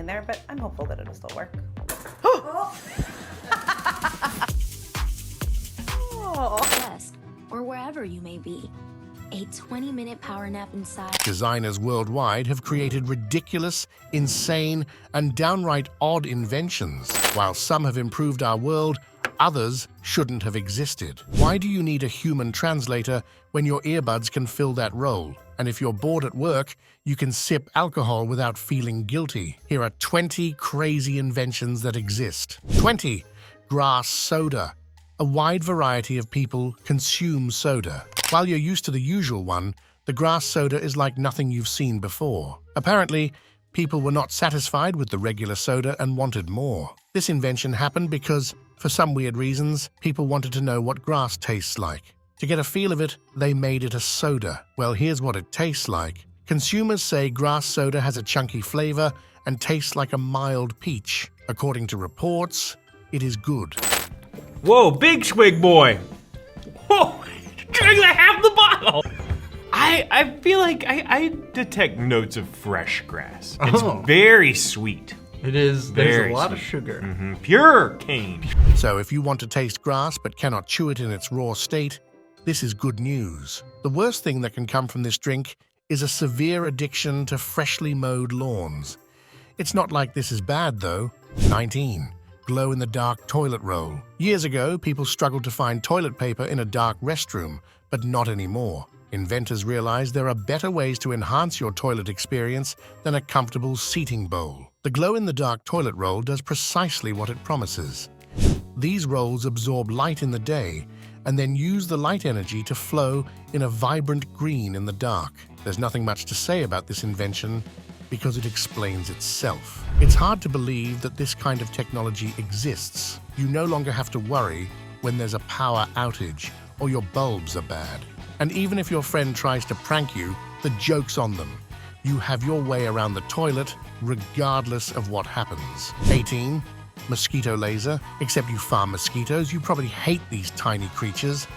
in there, but I'm hopeful that it'll still work. Desk, or wherever you may be. A 20-minute power nap inside. Designers worldwide have created ridiculous, insane, and downright odd inventions. While some have improved our world, others shouldn't have existed. Why do you need a human translator when your earbuds can fill that role? And if you're bored at work, you can sip alcohol without feeling guilty. Here are 20 crazy inventions that exist. 20. Grass soda. A wide variety of people consume soda. While you're used to the usual one, the grass soda is like nothing you've seen before. Apparently, people were not satisfied with the regular soda and wanted more. This invention happened because, for some weird reasons, people wanted to know what grass tastes like. To get a feel of it, they made it a soda. Well, here's what it tastes like. Consumers say grass soda has a chunky flavor and tastes like a mild peach. According to reports, it is good. Whoa, big swig boy! Whoa, drank half the bottle! I feel like I detect notes of fresh grass. It's very sweet. It is. There's a lot of sugar. Pure cane. So if you want to taste grass but cannot chew it in its raw state, this is good news. The worst thing that can come from this drink is a severe addiction to freshly mowed lawns. It's not like this is bad, though. 19. Glow-in-the-dark toilet roll. Years ago, people struggled to find toilet paper in a dark restroom, but not anymore. Inventors realized there are better ways to enhance your toilet experience than a comfortable seating bowl. The glow-in-the-dark toilet roll does precisely what it promises. These rolls absorb light in the day and then use the light energy to flow in a vibrant green in the dark. There's nothing much to say about this invention because it explains itself. It's hard to believe that this kind of technology exists. You no longer have to worry when there's a power outage or your bulbs are bad. And even if your friend tries to prank you, the joke's on them. You have your way around the toilet regardless of what happens. 18. Mosquito Laser. Except you farm mosquitoes, you probably hate these tiny creatures.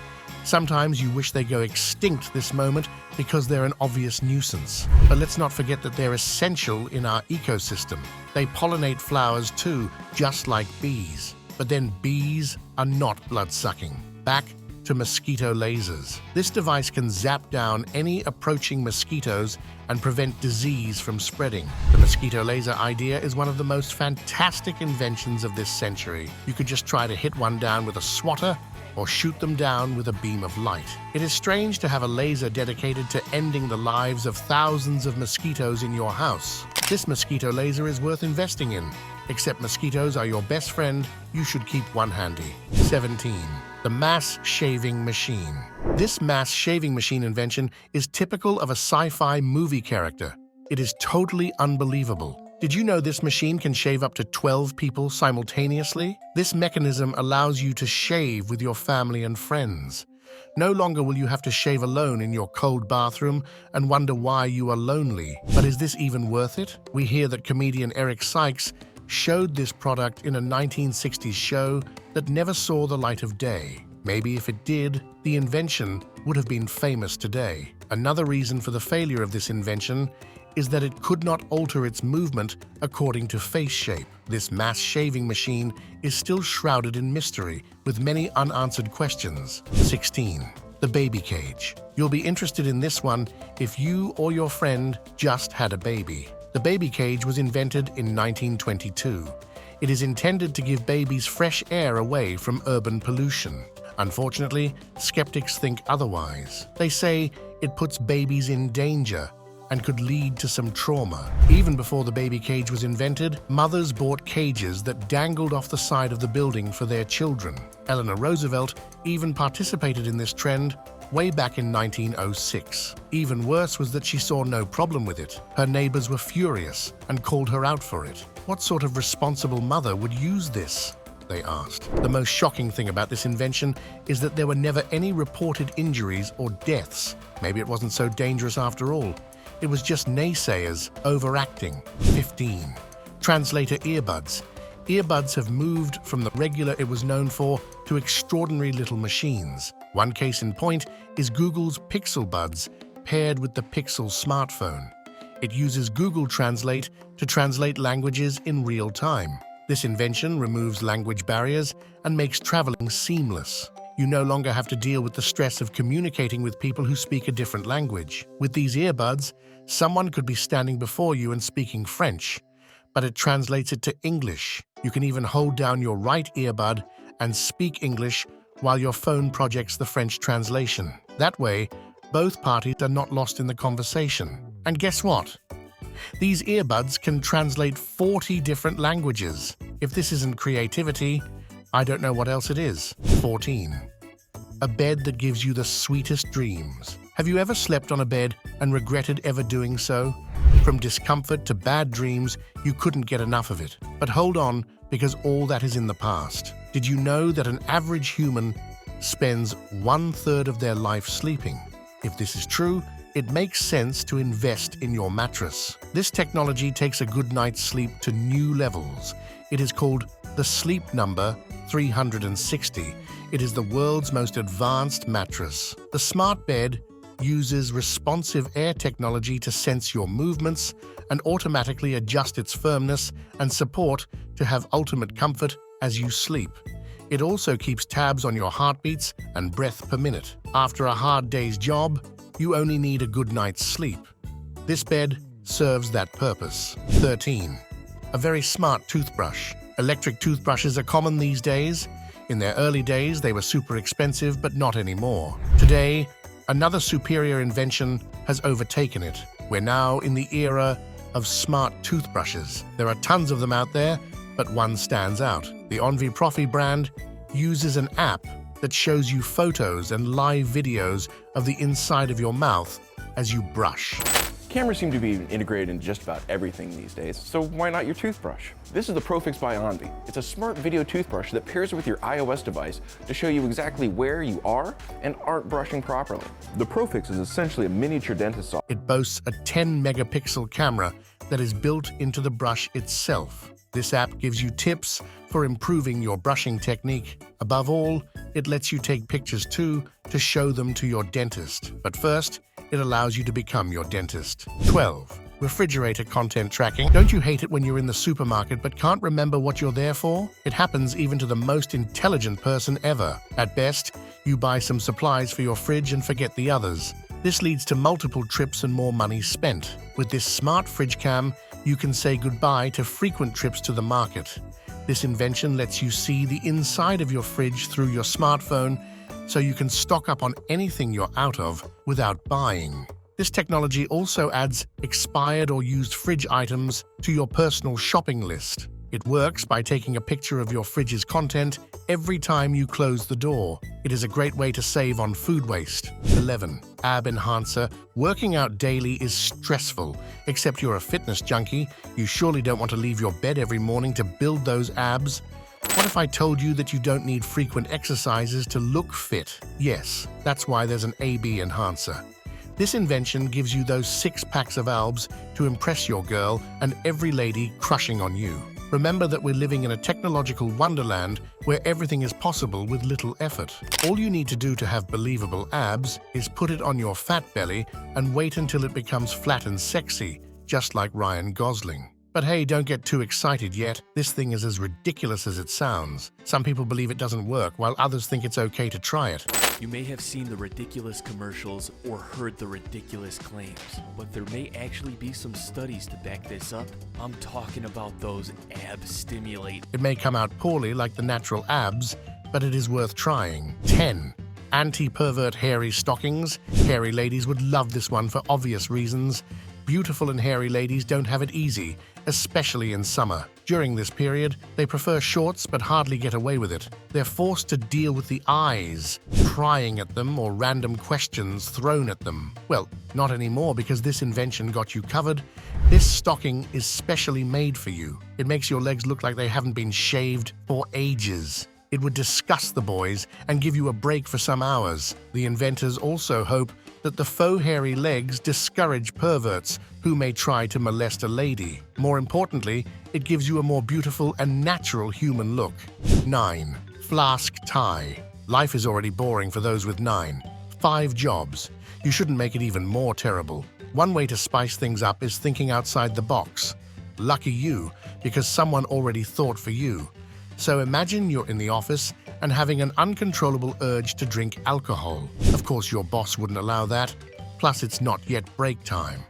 Sometimes you wish they go extinct this moment because they're an obvious nuisance. But let's not forget that they're essential in our ecosystem. They pollinate flowers too, just like bees. But then bees are not blood-sucking. Back to mosquito lasers. This device can zap down any approaching mosquitoes and prevent disease from spreading. The mosquito laser idea is one of the most fantastic inventions of this century. You could just try to hit one down with a swatter or shoot them down with a beam of light. It is strange to have a laser dedicated to ending the lives of thousands of mosquitoes in your house. This mosquito laser is worth investing in. Except mosquitoes are your best friend, you should keep one handy. 17. The mass shaving machine. This mass shaving machine invention is typical of a sci-fi movie character. It is totally unbelievable. Did you know this machine can shave up to 12 people simultaneously? This mechanism allows you to shave with your family and friends. No longer will you have to shave alone in your cold bathroom and wonder why you are lonely. But is this even worth it? We hear that comedian Eric Sykes showed this product in a 1960s show that never saw the light of day. Maybe if it did, the invention would have been famous today. Another reason for the failure of this invention is that it could not alter its movement according to face shape. This mass shaving machine is still shrouded in mystery, with many unanswered questions. 16. The baby cage. You'll be interested in this one if you or your friend just had a baby. The baby cage was invented in 1922. It is intended to give babies fresh air away from urban pollution. Unfortunately, skeptics think otherwise. They say it puts babies in danger and could lead to some trauma. Even before the baby cage was invented, mothers bought cages that dangled off the side of the building for their children. Eleanor Roosevelt even participated in this trend way back in 1906. Even worse was that she saw no problem with it. Her neighbors were furious and called her out for it. What sort of responsible mother would use this? They asked. The most shocking thing about this invention is that there were never any reported injuries or deaths. Maybe it wasn't so dangerous after all. It was just naysayers overacting. 15. Translator earbuds. Earbuds have moved from the regular it was known for to extraordinary little machines. One case in point is Google's Pixel Buds paired with the Pixel smartphone. It uses Google Translate to translate languages in real time. This invention removes language barriers and makes traveling seamless. You no longer have to deal with the stress of communicating with people who speak a different language. With these earbuds, someone could be standing before you and speaking French, but it translates it to English. You can even hold down your right earbud and speak English while your phone projects the French translation. That way, both parties are not lost in the conversation. And guess what? These earbuds can translate 40 different languages. If this isn't creativity, I don't know what else it is. 14. A bed that gives you the sweetest dreams. Have you ever slept on a bed and regretted ever doing so? From discomfort to bad dreams, you couldn't get enough of it. But hold on, because all that is in the past. Did you know that an average human spends 1/3 of their life sleeping? If this is true, it makes sense to invest in your mattress. This technology takes a good night's sleep to new levels. It is called the Sleep Number 360. It is the world's most advanced mattress. The smart bed uses responsive air technology to sense your movements and automatically adjust its firmness and support to have ultimate comfort as you sleep. It also keeps tabs on your heartbeats and breath per minute. After a hard day's job, you only need a good night's sleep. This bed serves that purpose. 13. A very smart toothbrush. Electric toothbrushes are common these days. In their early days, they were super expensive, but not anymore. Today, another superior invention has overtaken it. We're now in the era of smart toothbrushes. There are tons of them out there, but one stands out. The Envy brand uses an app that shows you photos and live videos of the inside of your mouth as you brush. Cameras seem to be integrated in just about everything these days, so why not your toothbrush? This is the ProFix by Envy. It's a smart video toothbrush that pairs with your iOS device to show you exactly where you are and aren't brushing properly. The ProFix is essentially a miniature dentist software. It boasts a 10-megapixel camera that is built into the brush itself. This app gives you tips for improving your brushing technique. Above all, it lets you take pictures too to show them to your dentist. But first, it allows you to become your dentist. 12. Refrigerator content tracking. Don't you hate it when you're in the supermarket but can't remember what you're there for? It happens even to the most intelligent person ever. At best, you buy some supplies for your fridge and forget the others. This leads to multiple trips and more money spent. With this smart fridge cam, you can say goodbye to frequent trips to the market. This invention lets you see the inside of your fridge through your smartphone, so you can stock up on anything you're out of without buying. This technology also adds expired or used fridge items to your personal shopping list. It works by taking a picture of your fridge's content every time you close the door. It is a great way to save on food waste. 11. Ab enhancer. Working out daily is stressful. Except you're a fitness junkie, you surely don't want to leave your bed every morning to build those abs. What if I told you that you don't need frequent exercises to look fit? Yes, that's why there's an AB enhancer. This invention gives you those 6 packs of abs to impress your girl and every lady crushing on you. Remember that we're living in a technological wonderland where everything is possible with little effort. All you need to do to have believable abs is put it on your fat belly and wait until it becomes flat and sexy, just like Ryan Gosling. But hey, don't get too excited yet. This thing is as ridiculous as it sounds. Some people believe it doesn't work, while others think it's okay to try it. You may have seen the ridiculous commercials or heard the ridiculous claims, but there may actually be some studies to back this up. I'm talking about those ab stimulate. It may come out poorly like the natural abs, but it is worth trying. 10. Antipervert hairy stockings. Hairy ladies would love this one for obvious reasons. Beautiful and hairy ladies don't have it easy, especially in summer. During this period, they prefer shorts but hardly get away with it. They're forced to deal with the eyes, prying at them, or random questions thrown at them. Well, not anymore because this invention got you covered. This stocking is specially made for you. It makes your legs look like they haven't been shaved for ages. It would disgust the boys and give you a break for some hours. The inventors also hope that the faux hairy legs discourage perverts who may try to molest a lady. More importantly, it gives you a more beautiful and natural human look. 9. Flask tie. Life is already boring for those with 9. 5 jobs. You shouldn't make it even more terrible. One way to spice things up is thinking outside the box. Lucky you, because someone already thought for you. So imagine you're in the office and having an uncontrollable urge to drink alcohol. Of course, your boss wouldn't allow that, plus it's not yet break time.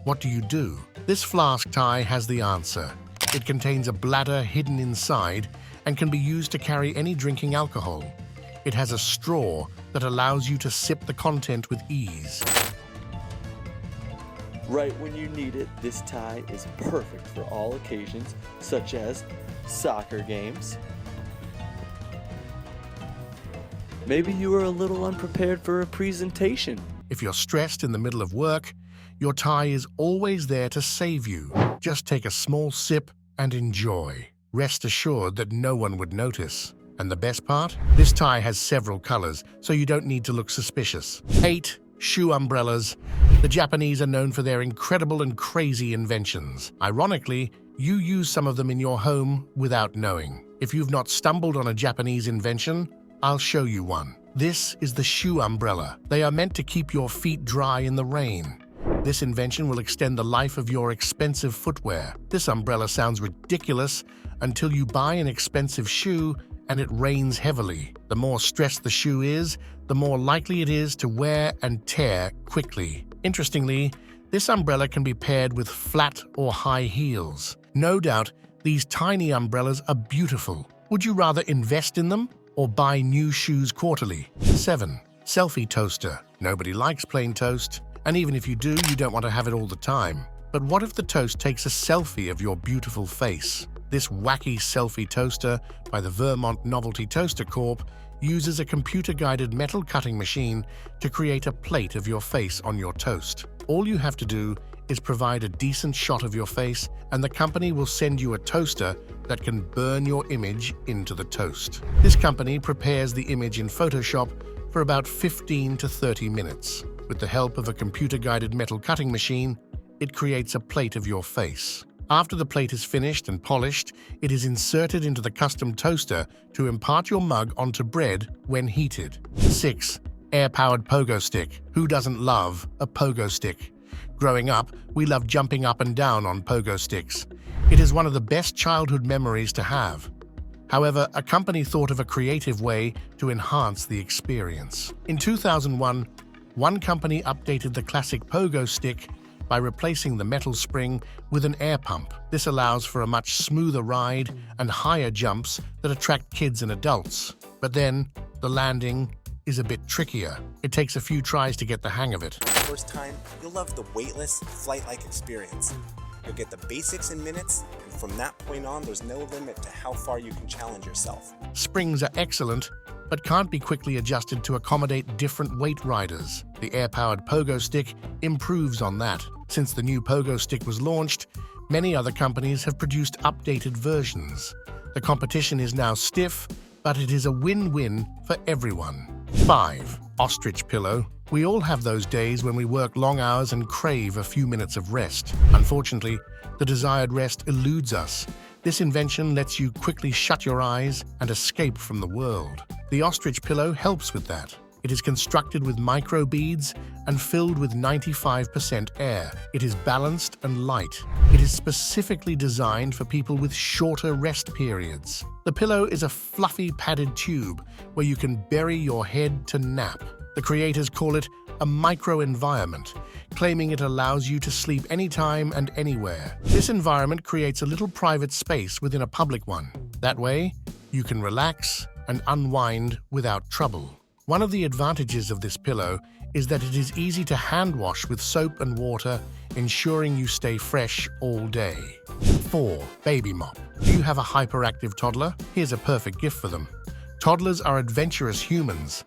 What do? This Flask tie has the answer. It contains a bladder hidden inside and can be used to carry any drinking alcohol. It has a straw that allows you to sip the content with ease. Right when you need it, this tie is perfect for all occasions, such as soccer games. Maybe you are a little unprepared for a presentation. If you're stressed in the middle of work, your tie is always there to save you. Just take a small sip and enjoy. Rest assured that no one would notice. And the best part? This tie has several colors, so you don't need to look suspicious. 8. Shoe umbrellas. The Japanese are known for their incredible and crazy inventions. Ironically, you use some of them in your home without knowing. If you've not stumbled on a Japanese invention, I'll show you one. This is the shoe umbrella. They are meant to keep your feet dry in the rain. This invention will extend the life of your expensive footwear. This umbrella sounds ridiculous until you buy an expensive shoe and it rains heavily. The more stressed the shoe is, the more likely it is to wear and tear quickly. Interestingly, this umbrella can be paired with flat or high heels. No doubt, these tiny umbrellas are beautiful. Would you rather invest in them or buy new shoes quarterly? 7. Selfie toaster. Nobody likes plain toast, and even if you do, you don't want to have it all the time. But what if the toast takes a selfie of your beautiful face? This wacky selfie toaster by the Vermont Novelty Toaster Corp uses a computer-guided metal cutting machine to create a plate of your face on your toast. All you have to do is provide a decent shot of your face, and the company will send you a toaster that can burn your image into the toast. This company prepares the image in Photoshop for about 15 to 30 minutes. With the help of a computer-guided metal cutting machine, it creates a plate of your face. After the plate is finished and polished, it is inserted into the custom toaster to impart your mug onto bread when heated. 6. Air-powered Pogo Stick. Who doesn't love a Pogo Stick? Growing up, we loved jumping up and down on Pogo Sticks. It is one of the best childhood memories to have. However, a company thought of a creative way to enhance the experience. In 2001, one company updated the classic Pogo Stick by replacing the metal spring with an air pump. This allows for a much smoother ride and higher jumps that attract kids and adults. But then, the landing is a bit trickier. It takes a few tries to get the hang of it. First time, you'll love the weightless, flight-like experience. You'll get the basics in minutes, and from that point on, there's no limit to how far you can challenge yourself. Springs are excellent, but can't be quickly adjusted to accommodate different weight riders. The air-powered Pogo Stick improves on that. Since the new Pogo Stick was launched, many other companies have produced updated versions. The competition is now stiff, but it is a win-win for everyone. 5. Ostrich Pillow. We all have those days when we work long hours and crave a few minutes of rest. Unfortunately, the desired rest eludes us. This invention lets you quickly shut your eyes and escape from the world. The Ostrich Pillow helps with that. It is constructed with micro beads and filled with 95% air. It is balanced and light. It is specifically designed for people with shorter rest periods. The pillow is a fluffy padded tube where you can bury your head to nap. The creators call it a micro-environment, claiming it allows you to sleep anytime and anywhere. This environment creates a little private space within a public one. That way, you can relax and unwind without trouble. One of the advantages of this pillow is that it is easy to hand wash with soap and water, ensuring you stay fresh all day. 4. Baby Mop. Do you have a hyperactive toddler? Here's a perfect gift for them. Toddlers are adventurous humans.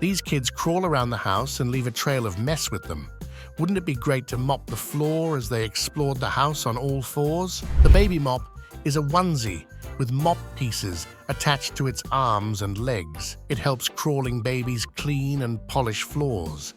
These kids crawl around the house and leave a trail of mess with them. Wouldn't it be great to mop the floor as they explored the house on all fours? The Baby Mop is a onesie with mop pieces attached to its arms and legs. It helps crawling babies clean and polish floors.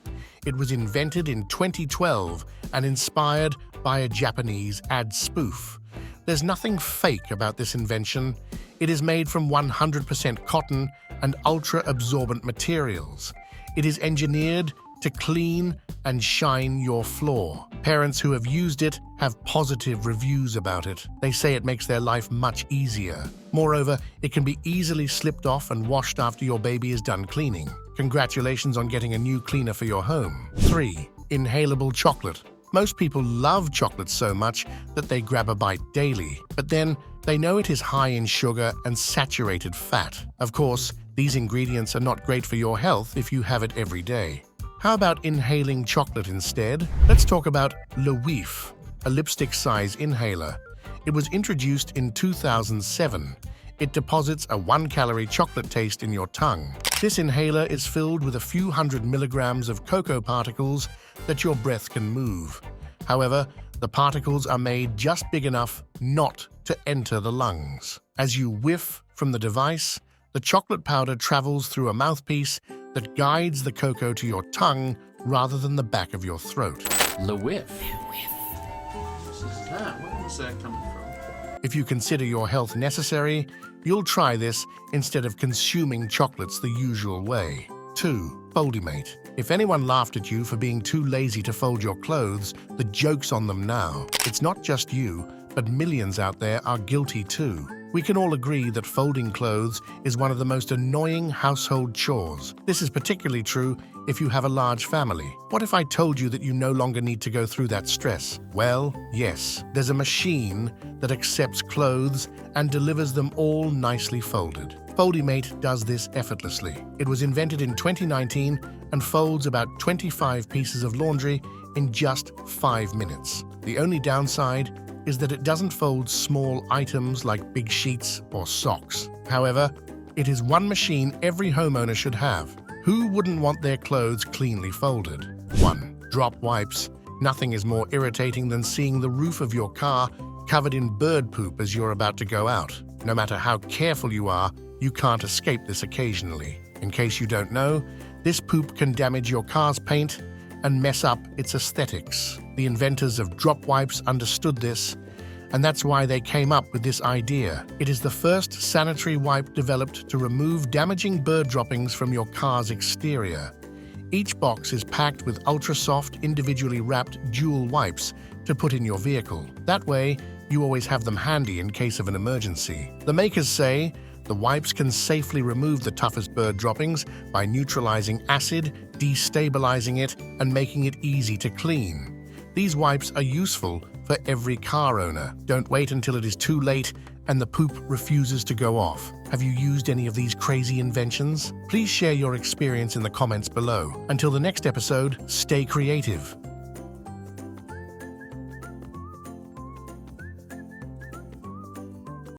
It was invented in 2012 and inspired by a Japanese ad spoof. There's nothing fake about this invention. It is made from 100% cotton and ultra-absorbent materials. It is engineered to clean and shine your floor. Parents who have used it have positive reviews about it. They say it makes their life much easier. Moreover, it can be easily slipped off and washed after your baby is done cleaning. Congratulations on getting a new cleaner for your home. 3. Inhalable Chocolate. Most people love chocolate so much that they grab a bite daily, but then they know it is high in sugar and saturated fat. Of course, these ingredients are not great for your health if you have it every day. How about inhaling chocolate instead? Let's talk about Le Weef, a lipstick-size inhaler. It was introduced in 2007. It deposits a 1-calorie chocolate taste in your tongue. This inhaler is filled with a few hundred milligrams of cocoa particles that your breath can move. However, the particles are made just big enough not to enter the lungs. As you whiff from the device, the chocolate powder travels through a mouthpiece that guides the cocoa to your tongue rather than the back of your throat. Le Whiff. What is that? Where was that coming from? If you consider your health necessary, you'll try this instead of consuming chocolates the usual way. 2. Foldy Mate. If anyone laughed at you for being too lazy to fold your clothes, the joke's on them now. It's not just you, but millions out there are guilty too. We can all agree that folding clothes is one of the most annoying household chores. This is particularly true if you have a large family. What if I told you that you no longer need to go through that stress? Well, yes, there's a machine that accepts clothes and delivers them all nicely folded. Foldy Mate does this effortlessly. It was invented in 2019 and folds about 25 pieces of laundry in just 5 minutes. The only downside is that it doesn't fold small items like big sheets or socks. However, it is one machine every homeowner should have. Who wouldn't want their clothes cleanly folded? 1. Drop wipes. Nothing is more irritating than seeing the roof of your car covered in bird poop as you're about to go out. No matter how careful you are, you can't escape this occasionally. In case you don't know, this poop can damage your car's paint and mess up its aesthetics. The inventors of drop wipes understood this, and that's why they came up with this idea. It is the first sanitary wipe developed to remove damaging bird droppings from your car's exterior. Each box is packed with ultra-soft, individually wrapped dual wipes to put in your vehicle. That way, you always have them handy in case of an emergency. The makers say the wipes can safely remove the toughest bird droppings by neutralizing acid, destabilizing it, and making it easy to clean. These wipes are useful for every car owner. Don't wait until it is too late and the poop refuses to go off. Have you used any of these crazy inventions? Please share your experience in the comments below. Until the next episode, stay creative.